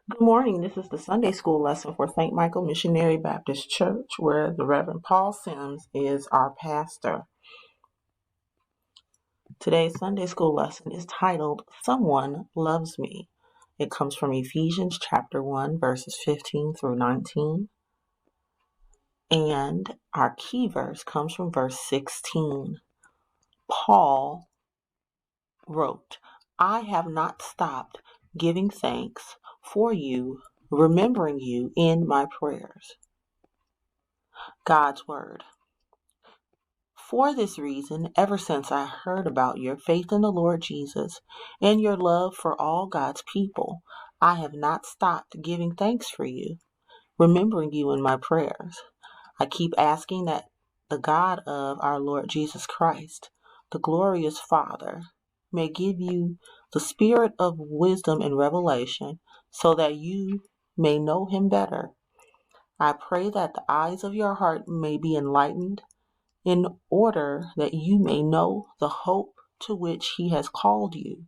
Good morning. This is the Sunday school lesson for St. Michael Missionary Baptist Church, where the Reverend Paul Sims is our pastor. Today's Sunday school lesson is titled, Someone Loves Me. It comes from Ephesians chapter 1, verses 15 through 19. And our key verse comes from verse 16. Paul wrote, I have not stopped giving thanks for you, remembering you in my prayers. God's Word. For this reason, ever since I heard about your faith in the Lord Jesus and your love for all God's people, I have not stopped giving thanks for you, remembering you in my prayers. I keep asking that the God of our Lord Jesus Christ, the glorious Father, may give you the spirit of wisdom and revelation so that you may know him better. I pray that the eyes of your heart may be enlightened in order that you may know the hope to which he has called you,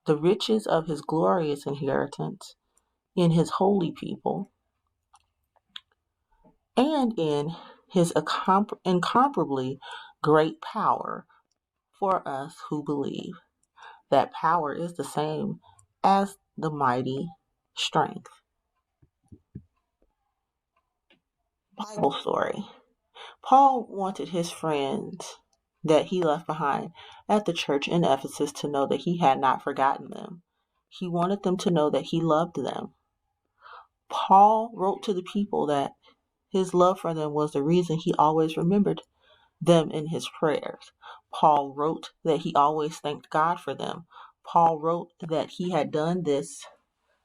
the riches of his glorious inheritance in his holy people, and in his incomparably great power for us who believe. That power is the same as the mighty strength. Bible story. Paul wanted his friends that he left behind at the church in Ephesus to know that he had not forgotten them. He wanted them to know that he loved them. Paul wrote to the people that his love for them was the reason he always remembered them in his prayers. Paul wrote that he always thanked God for them. Paul wrote that he had done this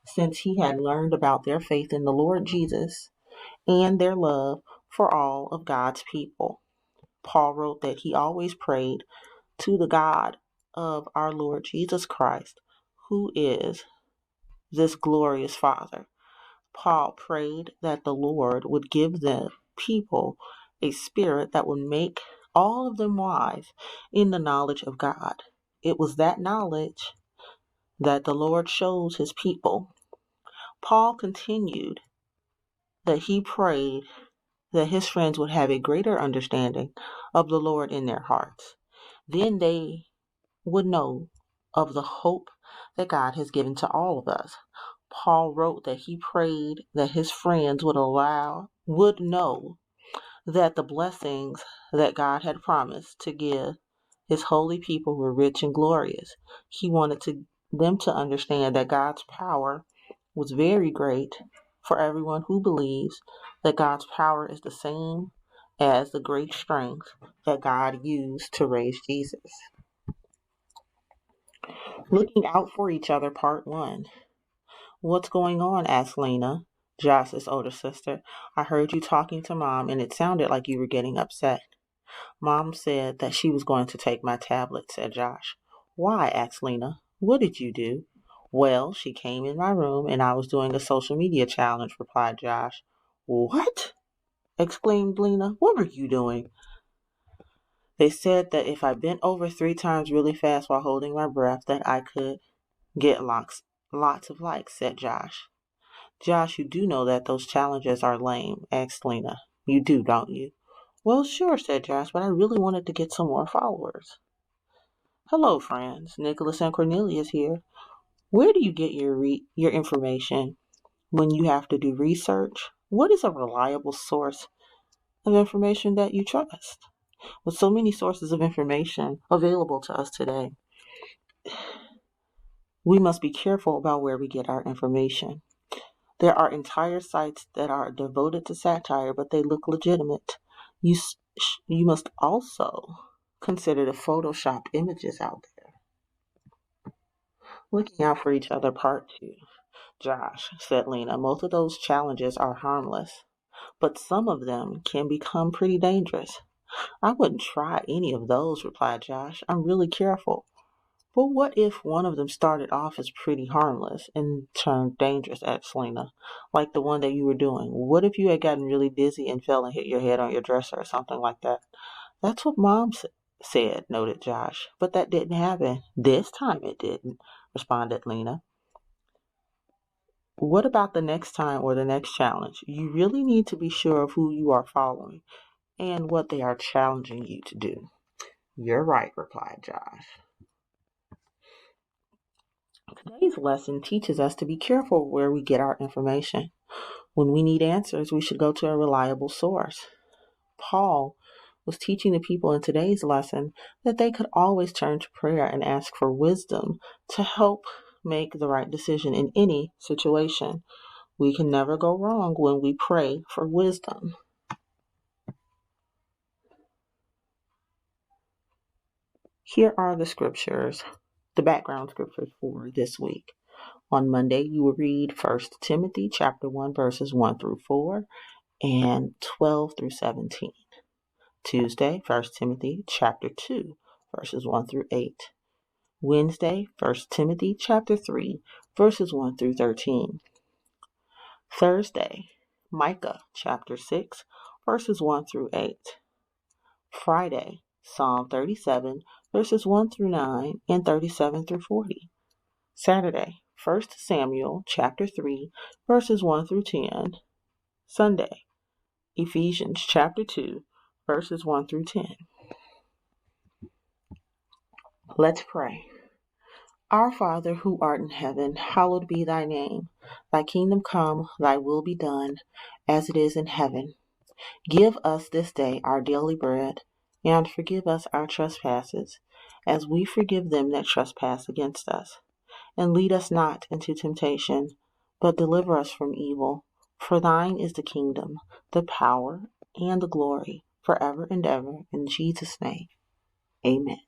since he had learned about their faith in the Lord Jesus and their love for all of God's people. Paul wrote that he always prayed to the God of our Lord Jesus Christ, who is this glorious Father. Paul prayed that the Lord would give the people a spirit that would make all of them wise in the knowledge of God. It was that knowledge that the Lord shows his people. Paul continued that he prayed that his friends would have a greater understanding of the Lord in their hearts. Then they would know of the hope that God has given to all of us. Paul wrote that he prayed that his friends would know that the blessings that God had promised to give his holy people were rich and glorious. He wanted them to understand that God's power was very great for everyone who believes that God's power is the same as the great strength that God used to raise Jesus. Looking out for each other, part 1. What's going on? Asked Lena, Josh's older sister. I heard you talking to Mom and it sounded like you were getting upset. Mom said that she was going to take my tablet, said Josh. Why? Asked Lena. What did you do? Well, she came in my room and I was doing a social media challenge, replied Josh. What? Exclaimed Lena. What were you doing? They said that if I bent over 3 times really fast while holding my breath, that I could get lots of likes, said Josh. Josh, you do know that those challenges are lame, asked Lena. You do, don't you? Well, sure, said Josh, but I really wanted to get some more followers. Hello, friends. Nicholas and Cornelius here. Where do you get your information when you have to do research? What is a reliable source of information that you trust? With so many sources of information available to us today, we must be careful about where we get our information. There are entire sites that are devoted to satire, but they look legitimate. You must also consider the photoshopped images out there. Looking out for each other, part 2. Josh, said Lena, most of those challenges are harmless, but some of them can become pretty dangerous. I wouldn't try any of those, replied Josh. I'm really careful. But what if one of them started off as pretty harmless and turned dangerous, asked Lena, like the one that you were doing? What if you had gotten really dizzy and fell and hit your head on your dresser or something like that? That's what Mom said, noted Josh. But that didn't happen. This time it didn't, responded Lena. What about the next time or the next challenge? You really need to be sure of who you are following and what they are challenging you to do. You're right, replied Josh. Today's lesson teaches us to be careful where we get our information. When we need answers, we should go to a reliable source. Paul was teaching the people in today's lesson that they could always turn to prayer and ask for wisdom to help make the right decision in any situation. We can never go wrong when we pray for wisdom. Here are the scriptures, the background scriptures for this week. On Monday, you will read 1 Timothy chapter 1, verses 1 through 4 and 12 through 17. Tuesday, 1 Timothy chapter 2, verses 1 through 8. Wednesday, 1 Timothy chapter 3, verses 1 through 13. Thursday, Micah chapter 6, verses 1 through 8. Friday, Psalm 37, verses 1 through 9 and 37 through 40. Saturday, 1 Samuel chapter 3, verses 1 through 10. Sunday, Ephesians chapter 2, verses 1 through 10. Let's pray. Our Father, who art in heaven, hallowed be thy name. Thy kingdom come, thy will be done, as it is in heaven. Give us this day our daily bread, and forgive us our trespasses, as we forgive them that trespass against us. And lead us not into temptation, but deliver us from evil. For thine is the kingdom, the power, and the glory, forever and ever. In Jesus' name, amen.